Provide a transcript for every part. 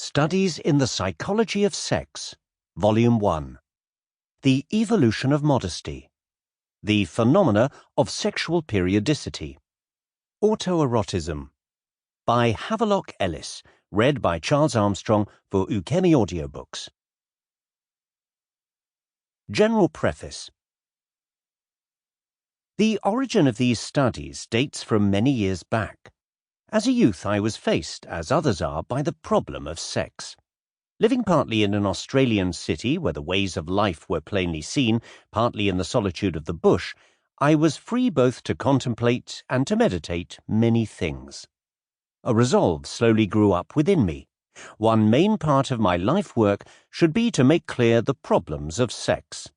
Studies in the Psychology of Sex, Volume 1. The Evolution of Modesty. The Phenomena of Sexual Periodicity. Autoerotism. By Havelock Ellis, read by Charles Armstrong for Ukemi Audiobooks. General Preface. The origin of these studies dates from many years back. As a youth, I was faced, as others are, by the problem of sex. Living partly in an Australian city where the ways of life were plainly seen, partly in the solitude of the bush, I was free both to contemplate and to meditate many things. A resolve slowly grew up within me. One main part of my life work should be to make clear the problems of sex.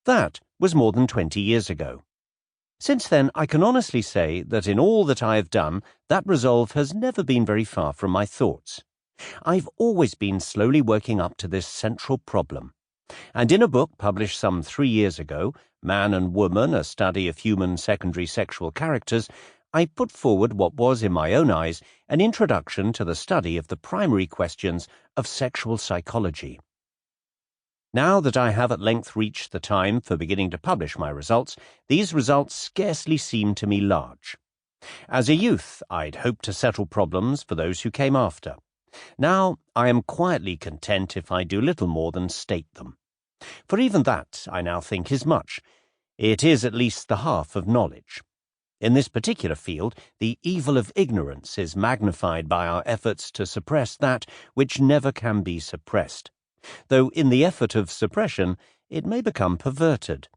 That was more than 20 years ago. Since then, I can honestly say that in all that I have done, that resolve has never been very far from my thoughts. I've always been slowly working up to this central problem. And in a book published some 3 years ago, Man and Woman, A Study of Human Secondary Sexual Characters, I put forward what was, in my own eyes, an introduction to the study of the primary questions of sexual psychology. Now that I have at length reached the time for beginning to publish my results, these results scarcely seem to me large. As a youth, I'd hoped to settle problems for those who came after. Now I am quietly content if I do little more than state them. For even that, I now think, is much. It is at least the half of knowledge. In this particular field, the evil of ignorance is magnified by our efforts to suppress that which never can be suppressed, though in the effort of suppression it may become perverted.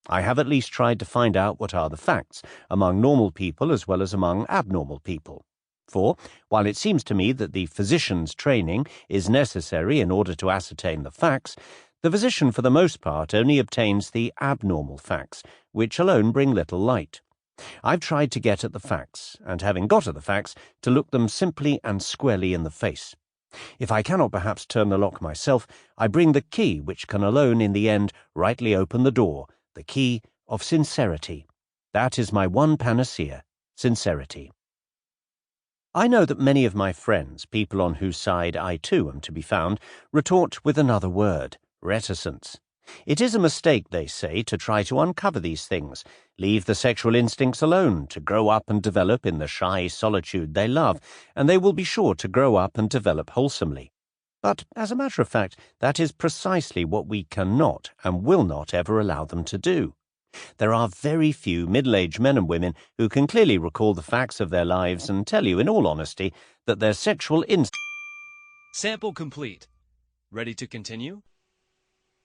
I have at least tried to find out what are the facts among normal people as well as among abnormal people. For, while it seems to me that the physician's training is necessary in order to ascertain the facts, the physician for the most part only obtains the abnormal facts, which alone bring little light. I've tried to get at the facts, and having got at the facts, to look them simply and squarely in the face. If I cannot perhaps turn the lock myself, I bring the key which can alone in the end rightly open the door, the key of sincerity. That is my one panacea, sincerity. I know that many of my friends, people on whose side I too am to be found, retort with another word, reticence. It is a mistake, they say, to try to uncover these things, leave the sexual instincts alone to grow up and develop in the shy solitude they love, and they will be sure to grow up and develop wholesomely. But, as a matter of fact, that is precisely what we cannot and will not ever allow them to do. There are very few middle-aged men and women who can clearly recall the facts of their lives and tell you in all honesty that their sexual instincts... Sample complete. Ready to continue?